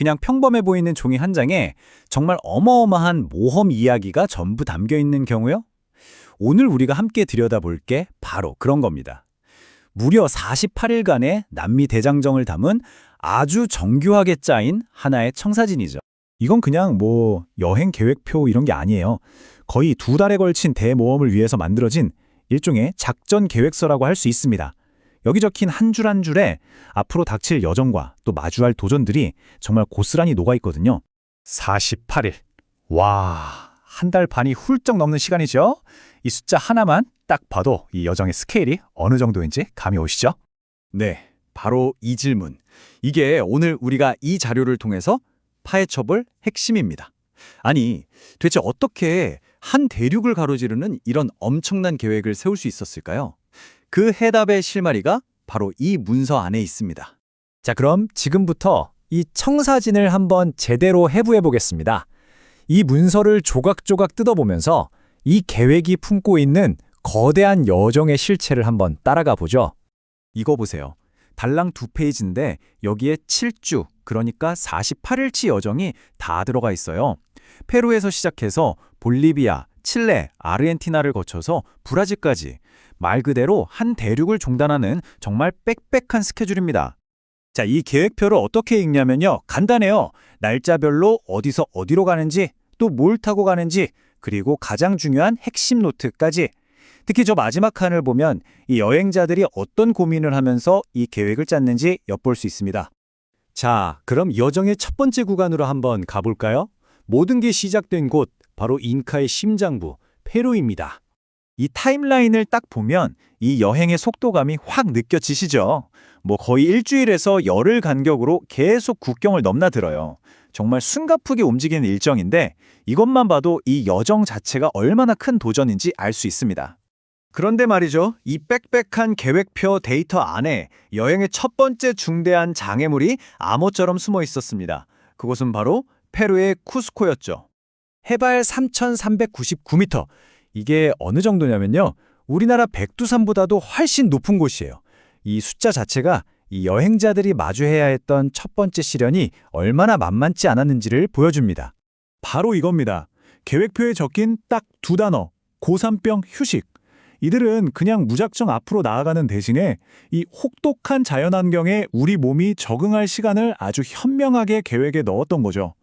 그냥 평범해 보이는 종이 한 장에 정말 어마어마한 모험 이야기가 전부 담겨 있는 경우요? 오늘 우리가 함께 들여다볼 게 바로 그런 겁니다. 무려 48일간의 남미 대장정을 담은 아주 정교하게 짜인 하나의 청사진이죠. 이건 그냥 여행 계획표 이런 게 아니에요. 거의 2달에 걸친 대모험을 위해서 만들어진 일종의 작전 계획서라고 할 수 있습니다. 여기 적힌 한 줄 한 줄에 앞으로 닥칠 여정과 또 마주할 도전들이 정말 고스란히 녹아있거든요. 48일. 와, 한 달 반이 훌쩍 넘는 시간이죠? 이 숫자 하나만 딱 봐도 이 여정의 스케일이 어느 정도인지 감이 오시죠? 네, 바로 이 질문. 이게 오늘 우리가 이 자료를 통해서 파헤쳐볼 핵심입니다. 아니, 대체 어떻게 한 대륙을 가로지르는 이런 엄청난 계획을 세울 수 있었을까요? 그 해답의 실마리가 바로 이 문서 안에 있습니다. 자, 그럼 지금부터 이 청사진을 한번 제대로 해부해 보겠습니다. 이 문서를 조각조각 뜯어보면서 이 계획이 품고 있는 거대한 여정의 실체를 한번 따라가 보죠. 이거 보세요. 달랑 2페이지인데 여기에 7주, 그러니까 48일치 여정이 다 들어가 있어요. 페루에서 시작해서 볼리비아, 칠레, 아르헨티나를 거쳐서 브라질까지 말 그대로 한 대륙을 종단하는 정말 빽빽한 스케줄입니다. 자, 이 계획표를 어떻게 읽냐면요. 간단해요. 날짜별로 어디서 어디로 가는지, 또 뭘 타고 가는지, 그리고 가장 중요한 핵심 노트까지. 특히 저 마지막 칸을 보면 이 여행자들이 어떤 고민을 하면서 이 계획을 짰는지 엿볼 수 있습니다. 자, 그럼 여정의 첫 번째 구간으로 한번 가볼까요? 모든 게 시작된 곳, 바로 잉카의 심장부, 페루입니다. 이 타임라인을 딱 보면 이 여행의 속도감이 확 느껴지시죠? 거의 일주일에서 열흘 간격으로 계속 국경을 넘나들어요. 정말 숨가쁘게 움직이는 일정인데 이것만 봐도 이 여정 자체가 얼마나 큰 도전인지 알 수 있습니다. 그런데 말이죠. 이 빽빽한 계획표 데이터 안에 여행의 첫 번째 중대한 장애물이 암호처럼 숨어 있었습니다. 그곳은 바로 페루의 쿠스코였죠. 해발 3,399m. 이게 어느 정도냐면요. 우리나라 백두산보다도 훨씬 높은 곳이에요. 이 숫자 자체가 이 여행자들이 마주해야 했던 첫 번째 시련이 얼마나 만만치 않았는지를 보여줍니다. 바로 이겁니다. 계획표에 적힌 딱 2단어, 고산병 휴식. 이들은 그냥 무작정 앞으로 나아가는 대신에 이 혹독한 자연환경에 우리 몸이 적응할 시간을 아주 현명하게 계획에 넣었던 거죠.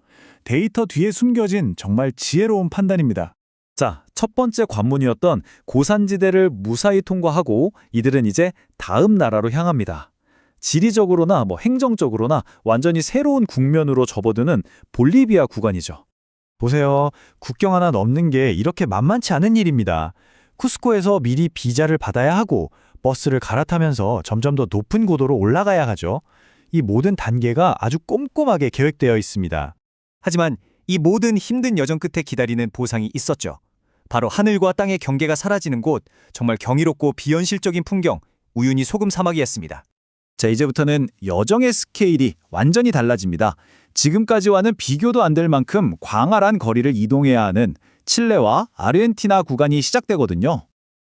데이터 뒤에 숨겨진 정말 지혜로운 판단입니다. 자, 첫 번째 관문이었던 고산지대를 무사히 통과하고 이들은 이제 다음 나라로 향합니다. 지리적으로나 행정적으로나 완전히 새로운 국면으로 접어드는 볼리비아 구간이죠. 보세요. 국경 하나 넘는 게 이렇게 만만치 않은 일입니다. 쿠스코에서 미리 비자를 받아야 하고 버스를 갈아타면서 점점 더 높은 고도로 올라가야 하죠. 이 모든 단계가 아주 꼼꼼하게 계획되어 있습니다. 하지만 이 모든 힘든 여정 끝에 기다리는 보상이 있었죠. 바로 하늘과 땅의 경계가 사라지는 곳, 정말 경이롭고 비현실적인 풍경, 우유니 소금 사막이었습니다. 자, 이제부터는 여정의 스케일이 완전히 달라집니다. 지금까지와는 비교도 안 될 만큼 광활한 거리를 이동해야 하는 칠레와 아르헨티나 구간이 시작되거든요.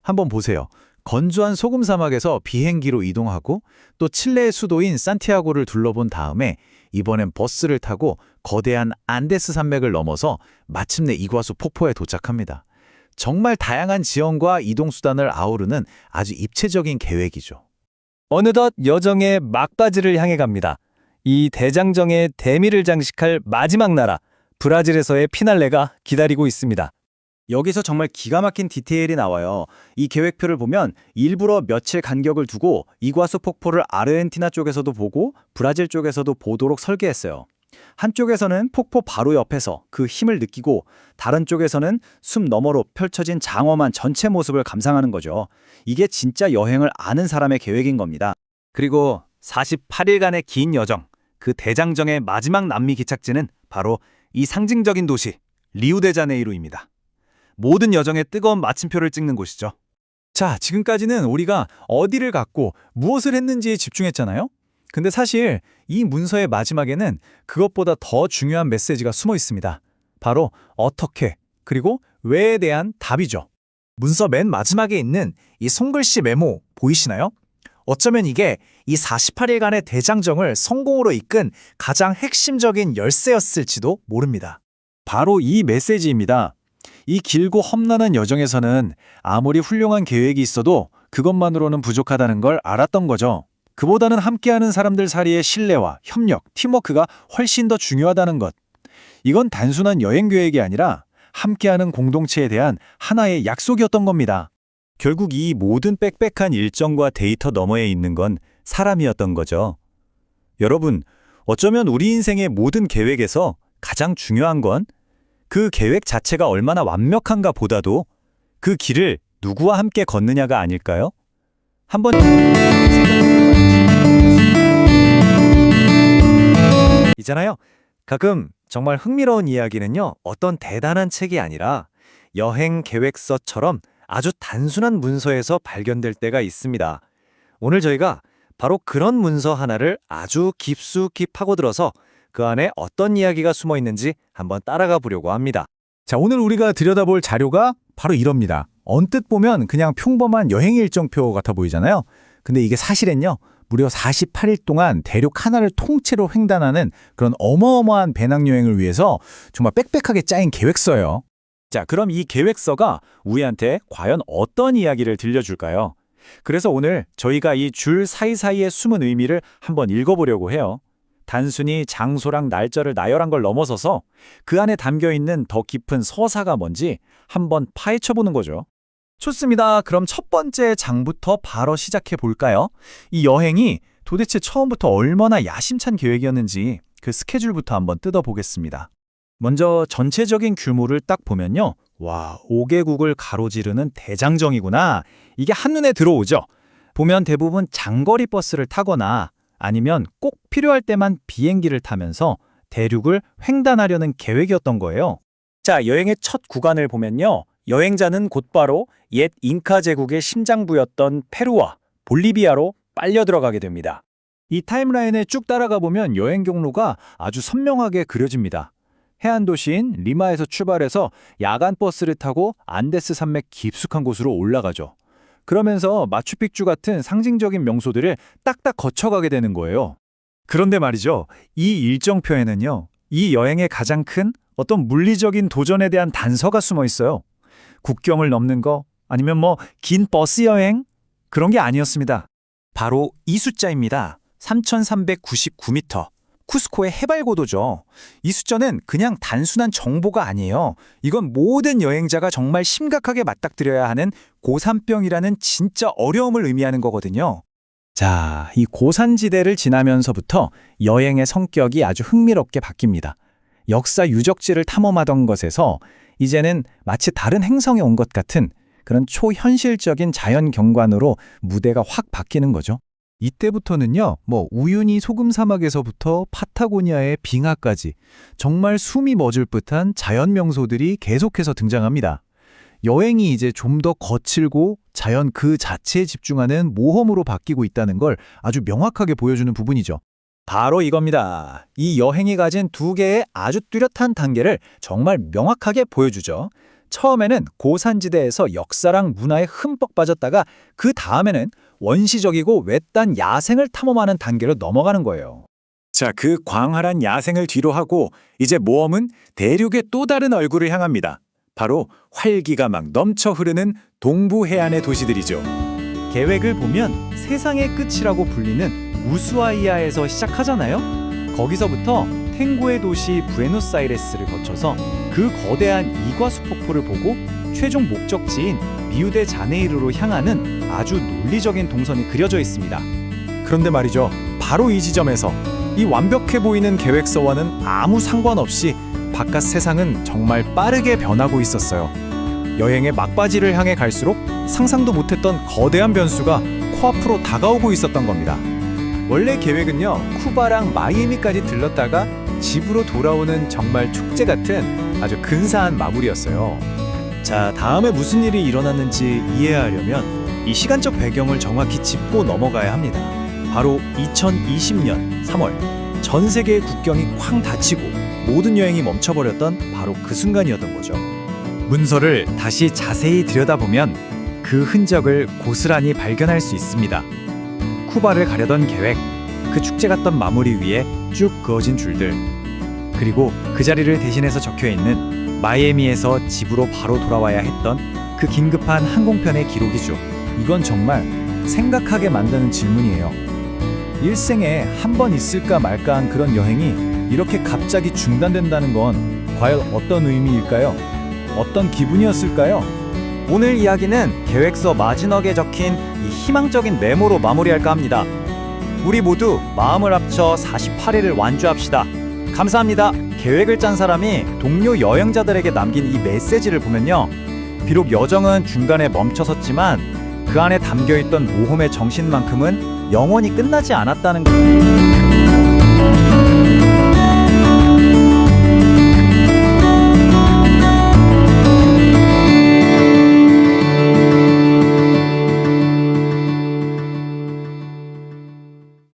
한번 보세요. 건조한 소금 사막에서 비행기로 이동하고 또 칠레의 수도인 산티아고를 둘러본 다음에 이번엔 버스를 타고 거대한 안데스 산맥을 넘어서 마침내 이과수 폭포에 도착합니다. 정말 다양한 지형과 이동수단을 아우르는 아주 입체적인 계획이죠. 어느덧 여정의 막바지를 향해 갑니다. 이 대장정의 대미를 장식할 마지막 나라, 브라질에서의 피날레가 기다리고 있습니다. 여기서 정말 기가 막힌 디테일이 나와요. 이 계획표를 보면 일부러 며칠 간격을 두고 이과수 폭포를 아르헨티나 쪽에서도 보고 브라질 쪽에서도 보도록 설계했어요. 한쪽에서는 폭포 바로 옆에서 그 힘을 느끼고 다른 쪽에서는 숲 너머로 펼쳐진 장엄한 전체 모습을 감상하는 거죠. 이게 진짜 여행을 아는 사람의 계획인 겁니다. 그리고 48일간의 긴 여정, 그 대장정의 마지막 남미 기착지는 바로 이 상징적인 도시 리우데자네이루입니다. 모든 여정의 뜨거운 마침표를 찍는 곳이죠. 자, 지금까지는 우리가 어디를 갔고 무엇을 했는지에 집중했잖아요. 근데 사실 이 문서의 마지막에는 그것보다 더 중요한 메시지가 숨어 있습니다. 바로 어떻게, 그리고 왜에 대한 답이죠. 문서 맨 마지막에 있는 이 손글씨 메모 보이시나요? 어쩌면 이게 이 48일간의 대장정을 성공으로 이끈 가장 핵심적인 열쇠였을지도 모릅니다. 바로 이 메시지입니다. 이 길고 험난한 여정에서는 아무리 훌륭한 계획이 있어도 그것만으로는 부족하다는 걸 알았던 거죠. 그보다는 함께하는 사람들 사이의 신뢰와 협력, 팀워크가 훨씬 더 중요하다는 것. 이건 단순한 여행 계획이 아니라 함께하는 공동체에 대한 하나의 약속이었던 겁니다. 결국 이 모든 빽빽한 일정과 데이터 너머에 있는 건 사람이었던 거죠. 여러분, 어쩌면 우리 인생의 모든 계획에서 가장 중요한 건 그 계획 자체가 얼마나 완벽한가 보다도 그 길을 누구와 함께 걷느냐가 아닐까요? 한번 이잖아요. 가끔 정말 흥미로운 이야기는요, 어떤 대단한 책이 아니라 여행 계획서처럼 아주 단순한 문서에서 발견될 때가 있습니다. 오늘 저희가 바로 그런 문서 하나를 아주 깊숙이 파고들어서 그 안에 어떤 이야기가 숨어 있는지 한번 따라가 보려고 합니다. 자, 오늘 우리가 들여다볼 자료가 바로 이럽니다. 언뜻 보면 그냥 평범한 여행 일정표 같아 보이잖아요. 근데 이게 사실은요, 무려 48일 동안 대륙 하나를 통째로 횡단하는 그런 어마어마한 배낭여행을 위해서 정말 빽빽하게 짜인 계획서예요. 자, 그럼 이 계획서가 우리한테 과연 어떤 이야기를 들려줄까요? 그래서 오늘 저희가 이 줄 사이사이에 숨은 의미를 한번 읽어보려고 해요. 단순히 장소랑 날짜를 나열한 걸 넘어서서 그 안에 담겨있는 더 깊은 서사가 뭔지 한번 파헤쳐보는 거죠. 좋습니다. 그럼 첫 번째 장부터 바로 시작해 볼까요? 이 여행이 도대체 처음부터 얼마나 야심찬 계획이었는지 그 스케줄부터 한번 뜯어보겠습니다. 먼저 전체적인 규모를 딱 보면요. 와, 5개국을 가로지르는 대장정이구나. 이게 한눈에 들어오죠. 보면 대부분 장거리 버스를 타거나 아니면 꼭 필요할 때만 비행기를 타면서 대륙을 횡단하려는 계획이었던 거예요. 자, 여행의 첫 구간을 보면요. 여행자는 곧바로 옛 잉카 제국의 심장부였던 페루와 볼리비아로 빨려 들어가게 됩니다. 이 타임라인에 쭉 따라가 보면 여행 경로가 아주 선명하게 그려집니다. 해안 도시인 리마에서 출발해서 야간 버스를 타고 안데스 산맥 깊숙한 곳으로 올라가죠. 그러면서 마추픽추 같은 상징적인 명소들을 딱딱 거쳐가게 되는 거예요. 그런데 말이죠. 이 일정표에는요. 이 여행의 가장 큰 어떤 물리적인 도전에 대한 단서가 숨어 있어요. 국경을 넘는 거 아니면 긴 버스 여행? 그런 게 아니었습니다. 바로 이 숫자입니다. 3,399m. 쿠스코의 해발고도죠. 이 숫자는 그냥 단순한 정보가 아니에요. 이건 모든 여행자가 정말 심각하게 맞닥뜨려야 하는 고산병이라는 진짜 어려움을 의미하는 거거든요. 자, 이 고산지대를 지나면서부터 여행의 성격이 아주 흥미롭게 바뀝니다. 역사 유적지를 탐험하던 것에서 이제는 마치 다른 행성에 온 것 같은 그런 초현실적인 자연 경관으로 무대가 확 바뀌는 거죠. 이때부터는요, 우유니 소금 사막에서부터 파타고니아의 빙하까지 정말 숨이 멎을 듯한 자연 명소들이 계속해서 등장합니다. 여행이 이제 좀 더 거칠고 자연 그 자체에 집중하는 모험으로 바뀌고 있다는 걸 아주 명확하게 보여주는 부분이죠. 바로 이겁니다. 이 여행이 가진 두 개의 아주 뚜렷한 단계를 정말 명확하게 보여주죠. 처음에는 고산지대에서 역사랑 문화에 흠뻑 빠졌다가 그 다음에는 원시적이고 외딴 야생을 탐험하는 단계로 넘어가는 거예요. 자, 그 광활한 야생을 뒤로 하고 이제 모험은 대륙의 또 다른 얼굴을 향합니다. 바로 활기가 막 넘쳐 흐르는 동부 해안의 도시들이죠. 계획을 보면 세상의 끝이라고 불리는 우수아이아에서 시작하잖아요. 거기서부터 탱고의 도시 부에노스아이레스를 거쳐서 그 거대한 이과수 폭포를 보고 최종 목적지인 리우데자네이루로 향하는 아주 논리적인 동선이 그려져 있습니다. 그런데 말이죠. 바로 이 지점에서 이 완벽해 보이는 계획서와는 아무 상관없이 바깥 세상은 정말 빠르게 변하고 있었어요. 여행의 막바지를 향해 갈수록 상상도 못했던 거대한 변수가 코앞으로 다가오고 있었던 겁니다. 원래 계획은요, 쿠바랑 마이애미까지 들렀다가 집으로 돌아오는 정말 축제 같은 아주 근사한 마무리였어요. 자, 다음에 무슨 일이 일어났는지 이해하려면 이 시간적 배경을 정확히 짚고 넘어가야 합니다. 바로 2020년 3월, 전 세계의 국경이 쾅 닫히고 모든 여행이 멈춰버렸던 바로 그 순간이었던 거죠. 문서를 다시 자세히 들여다보면 그 흔적을 고스란히 발견할 수 있습니다. 쿠바를 가려던 계획, 그 축제 갔던 마무리 위에 쭉 그어진 줄들, 그리고 그 자리를 대신해서 적혀있는 마이애미에서 집으로 바로 돌아와야 했던 그 긴급한 항공편의 기록이죠. 이건 정말 생각하게 만드는 질문이에요. 일생에 한 번 있을까 말까한 그런 여행이 이렇게 갑자기 중단된다는 건 과연 어떤 의미일까요? 어떤 기분이었을까요? 오늘 이야기는 계획서 마지막에 적힌 이 희망적인 메모로 마무리할까 합니다. 우리 모두 마음을 합쳐 48일을 완주합시다. 감사합니다. 계획을 짠 사람이 동료 여행자들에게 남긴 이 메시지를 보면요. 비록 여정은 중간에 멈춰섰지만 그 안에 담겨있던 모험의 정신만큼은 영원히 끝나지 않았다는 것.